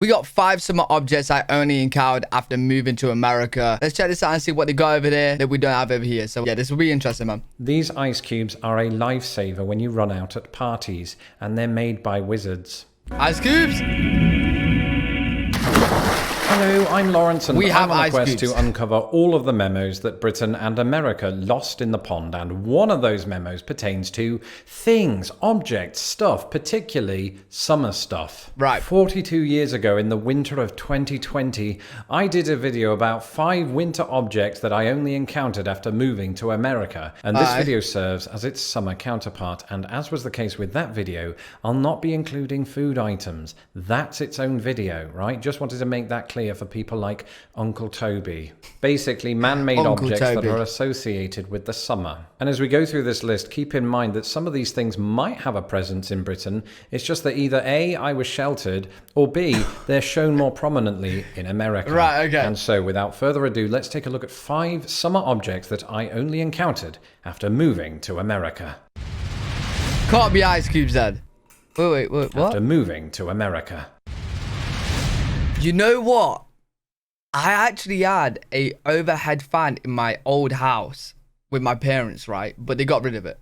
We got 5 summer objects I only encountered after moving to America. Let's check this out and see what they got over there that we don't have over here. So yeah, this will be interesting, man. These ice cubes are a lifesaver when you run out at parties, and they're made by wizards. Ice cubes? Hello, I'm Lawrence, and I'm on a quest cubes to uncover all of the memos that Britain and America lost in the pond, and one of those memos pertains to things, objects, stuff, particularly summer stuff. Right. 42 years ago, in the winter of 2020, I did a video about 5 winter objects that I only encountered after moving to America, and this video serves as its summer counterpart, and as was the case with that video, I'll not be including food items. That's its own video, right? Just wanted to make that clear for people like Uncle Toby. Basically, man-made objects that are associated with the summer. And as we go through this list, keep in mind that some of these things might have a presence in Britain. It's just that either A, I was sheltered, or B, they're shown more prominently in America. Right, okay. And so, without further ado, let's take a look at 5 summer objects that I only encountered after moving to America. Can't be ice cubes then. Wait, what? After moving to America. You know what? I actually had a overhead fan in my old house with my parents, right? But they got rid of it.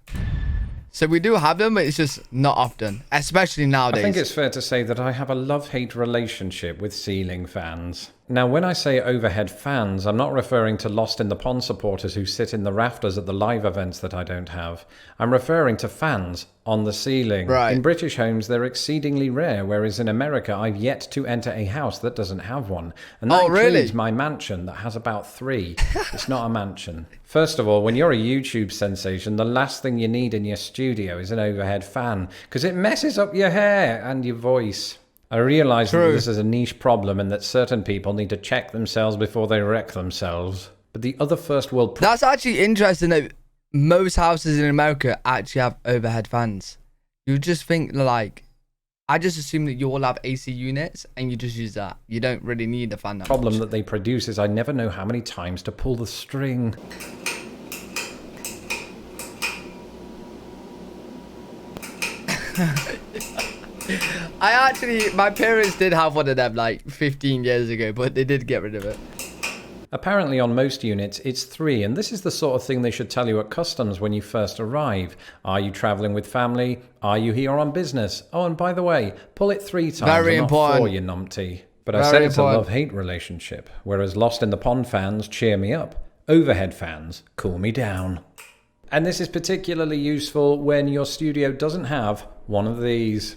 So we do have them, but it's just not often, especially nowadays. I think it's fair to say that I have a love-hate relationship with ceiling fans. Now, when I say overhead fans, I'm not referring to Lost in the Pond supporters who sit in the rafters at the live events that I don't have. I'm referring to fans on the ceiling. Right. In British homes, they're exceedingly rare, whereas in America, I've yet to enter a house that doesn't have one. And that includes my mansion that has about 3. It's not a mansion. First of all, when you're a YouTube sensation, the last thing you need in your studio is an overhead fan, because it messes up your hair and your voice. I realise that this is a niche problem and that certain people need to check themselves before they wreck themselves. But the other first world... That's actually interesting that most houses in America actually have overhead fans. You just think like... I just assume that you all have AC units and you just use that. You don't really need a fan. The problem that they produce is I never know how many times to pull the string. My parents did have one of them like 15 years ago, but they did get rid of it. Apparently on most units it's 3, and this is the sort of thing they should tell you at customs when you first arrive. Are you travelling with family? Are you here on business? Oh, and by the way, pull it 3 times. Very important. 4, you numpty. But I said it's a love-hate relationship, whereas Lost in the Pond fans cheer me up. Overhead fans cool me down. And this is particularly useful when your studio doesn't have one of these.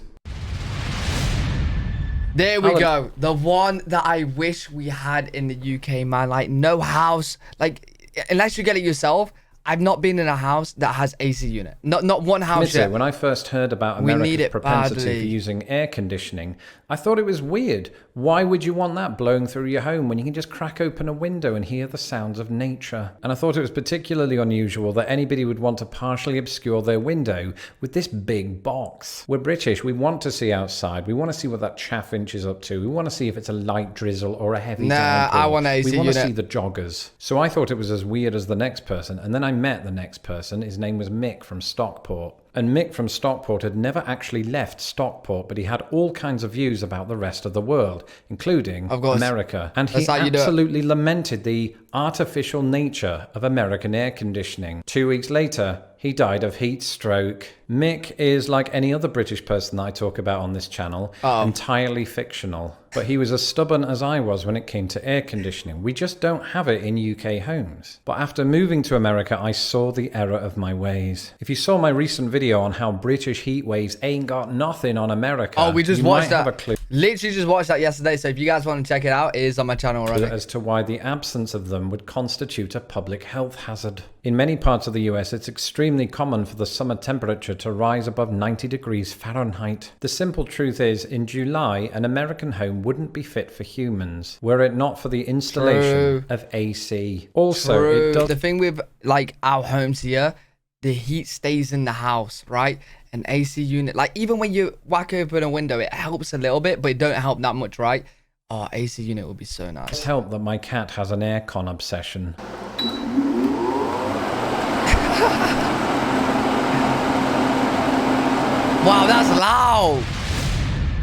There we go. The one that I wish we had in the UK, man. Like, no house. Like, unless you get it yourself, I've not been in a house that has AC unit. Not one house yet. When I first heard about America's propensity for using air conditioning, I thought it was weird. Why would you want that blowing through your home when you can just crack open a window and hear the sounds of nature? And I thought it was particularly unusual that anybody would want to partially obscure their window with this big box. We're British. We want to see outside. We want to see what that chaffinch is up to. We want to see if it's a light drizzle or a heavy downpour. I want AC unit. We want to see the joggers. So I thought it was as weird as the next person, and then I met the next person. His name was Mick from Stockport. And Mick from Stockport had never actually left Stockport, but he had all kinds of views about the rest of the world, including America. And he absolutely lamented the artificial nature of American air conditioning. 2 weeks later, he died of heat stroke. Mick is, like any other British person that I talk about on this channel, entirely fictional. But he was as stubborn as I was when it came to air conditioning. We just don't have it in UK homes. But after moving to America, I saw the error of my ways. If you saw my recent video on how British heat waves ain't got nothing on America, we just watched that. Literally just watched that yesterday. So if you guys want to check it out, it is on my channel already. As to why the absence of them would constitute a public health hazard. In many parts of the US, it's extremely common for the summer temperature to rise above 90 degrees Fahrenheit. The simple truth is, in July, an American home wouldn't be fit for humans, were it not for the installation of AC. Also, the thing with like our homes here, the heat stays in the house, right? An AC unit, like even when you whack open a window, it helps a little bit, but it don't help that much, right? Oh, AC unit would be so nice. It's helped that my cat has an aircon obsession. Wow, that's loud.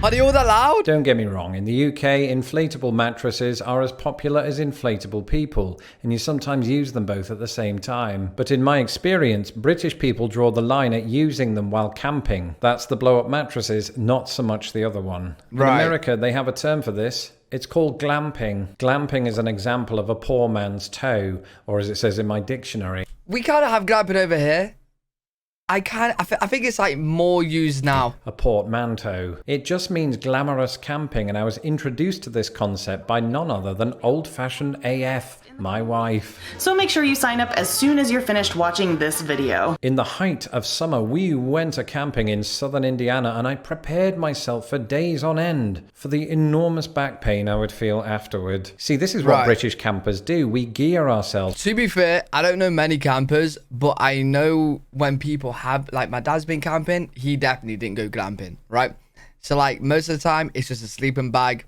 Are they all that loud? Don't get me wrong, in the UK, inflatable mattresses are as popular as inflatable people, and you sometimes use them both at the same time. But in my experience, British people draw the line at using them while camping. That's the blow-up mattresses, not so much the other one. In America, they have a term for this. It's called glamping. Glamping is an example of a poor man's toe, or as it says in my dictionary. We kind of have glamping over here. I think it's like more used now. A portmanteau. It just means glamorous camping, and I was introduced to this concept by none other than old-fashioned AF, my wife. So make sure you sign up as soon as you're finished watching this video. In the height of summer, we went a-camping in southern Indiana, and I prepared myself for days on end for the enormous back pain I would feel afterward. See, this is what British campers do. We gear ourselves. To be fair, I don't know many campers, but I know when people have, like, my dad's been camping, he definitely didn't go glamping, right? So, like, most of the time, it's just a sleeping bag.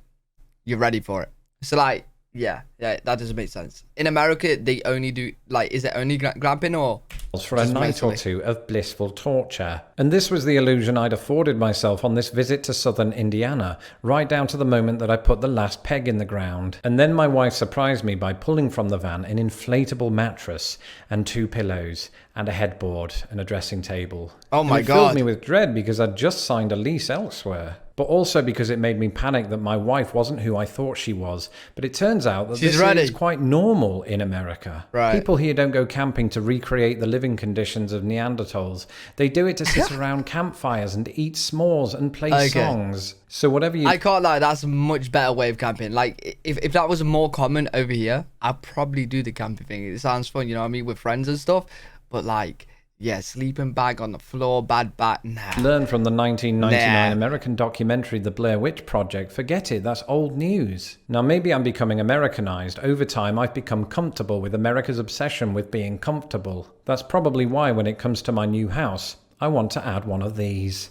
You're ready for it. So, like, yeah, that doesn't make sense. In America, they only do, like, is it only glamping or? For a night or two of blissful torture. And this was the illusion I'd afforded myself on this visit to southern Indiana, right down to the moment that I put the last peg in the ground. And then my wife surprised me by pulling from the van an inflatable mattress and 2 pillows and a headboard and a dressing table. Oh my God. It filled me with dread because I'd just signed a lease elsewhere. But also because it made me panic that my wife wasn't who I thought she was. But it turns out that this is quite normal in America. People here don't go camping to recreate the living conditions of Neanderthals. They do it to sit around campfires and eat s'mores and play songs. So whatever you... I can't lie, that's a much better way of camping. Like, if that was more common over here, I'd probably do the camping thing. It sounds fun, you know what I mean, with friends and stuff. But, like... yeah, sleeping bag on the floor, bad bat, nah. Learn from the 1999 American documentary The Blair Witch Project. Forget it, that's old news. Now maybe I'm becoming Americanized. Over time I've become comfortable with America's obsession with being comfortable. That's probably why when it comes to my new house, I want to add one of these.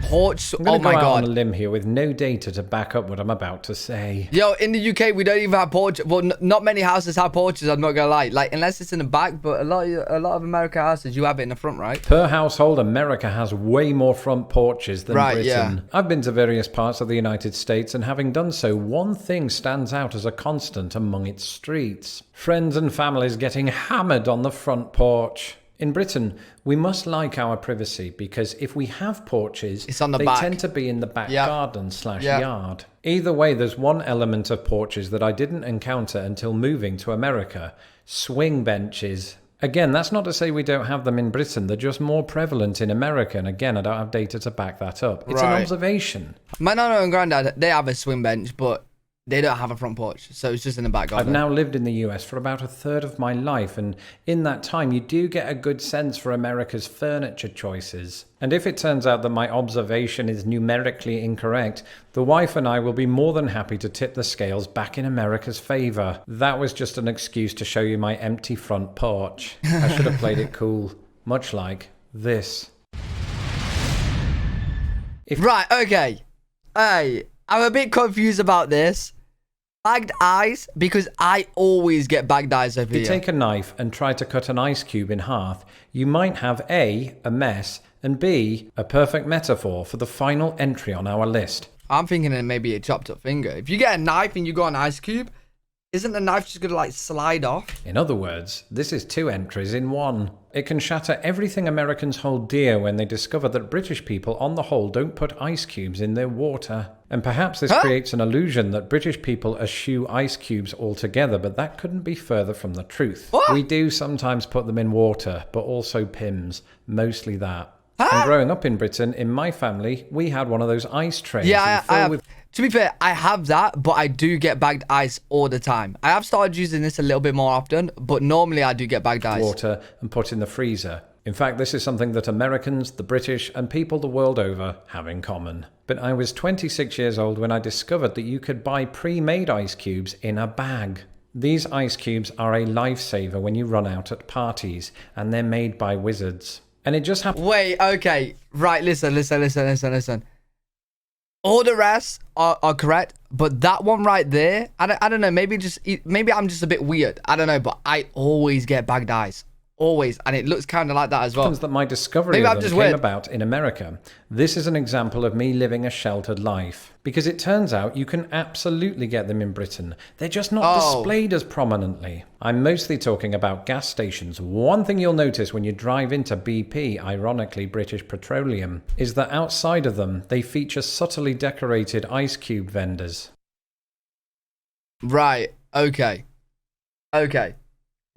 Porch. I'm going to go out on a limb here with no data to back up what I'm about to say. Yo, in the UK, we don't even have porches. Well, not many houses have porches, I'm not going to lie. Like, unless it's in the back, but a lot of American houses, you have it in the front, right? Per household, America has way more front porches than Britain. Yeah. I've been to various parts of the United States, and having done so, one thing stands out as a constant among its streets. Friends and families getting hammered on the front porch. In Britain, we must like our privacy because if we have porches, they tend to be in the back garden/yard. Either way, there's one element of porches that I didn't encounter until moving to America. Swing benches. Again, that's not to say we don't have them in Britain. They're just more prevalent in America. And again, I don't have data to back that up. It's an observation. My nana and granddad, they have a swing bench, but they don't have a front porch, so it's just in the back garden. I've now lived in the US for about a third of my life, and in that time you do get a good sense for America's furniture choices. And if it turns out that my observation is numerically incorrect, the wife and I will be more than happy to tip the scales back in America's favor. That was just an excuse to show you my empty front porch. I should have played it cool, much like this. Right, okay. Hey, I'm a bit confused about this. Bagged eyes, because I always get bagged eyes over here. If you take a knife and try to cut an ice cube in half, you might have A, a mess, and B, a perfect metaphor for the final entry on our list. I'm thinking it may be a chopped up finger. If you get a knife and you got an ice cube, isn't the knife just going to like slide off? In other words, this is 2 entries in 1. It can shatter everything Americans hold dear when they discover that British people on the whole don't put ice cubes in their water. And perhaps this creates an illusion that British people eschew ice cubes altogether, but that couldn't be further from the truth. What? We do sometimes put them in water, but also Pims, mostly that. And growing up in Britain, in my family, we had one of those ice trays. Yeah, I have. To be fair, I have that, but I do get bagged ice all the time. I have started using this a little bit more often, but normally I do get bagged ice. Water and put in the freezer. In fact, this is something that Americans, the British, and people the world over have in common. But I was 26 years old when I discovered that you could buy pre-made ice cubes in a bag. These ice cubes are a lifesaver when you run out at parties, and they're made by wizards. And it just happened. Wait, okay. Right, listen. All the rest are correct, but that one right there, I don't know, maybe I'm just a bit weird. I don't know, but I always get bagged eyes. always, and it looks kind of like that as well. That my discovery Maybe of I'm them just came weird. about in America. This is an example of me living a sheltered life, because it turns out you can absolutely get them in Britain. They're just not displayed as prominently. I'm mostly talking about gas stations. One thing you'll notice when you drive into BP, ironically British Petroleum, is that outside of them they feature subtly decorated ice cube vendors. Right. Okay.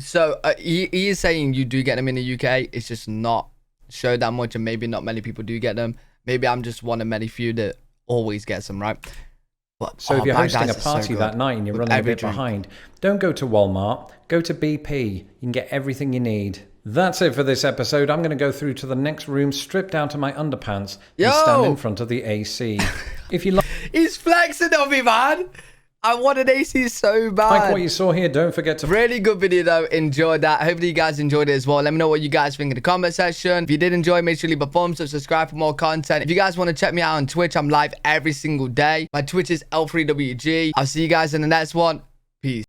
So he is saying you do get them in the UK. It's just not showed that much, and maybe not many people do get them. Maybe I'm just one of many few that always gets them, right? But, So if you're hosting a so party that night and you're running a bit behind, don't go to Walmart, go to BP. You can get everything you need. That's it for this episode. I'm going to go through to the next room, stripped down to my underpants, and stand in front of the AC. If you like... He's flexing on me, man. I want an AC so bad. Like what you saw here, don't forget to... Really good video though. Enjoyed that. Hopefully you guys enjoyed it as well. Let me know what you guys think in the comment section. If you did enjoy, make sure you leave a thumbs up, subscribe for more content. If you guys want to check me out on Twitch, I'm live every single day. My Twitch is L3WG. I'll see you guys in the next one. Peace.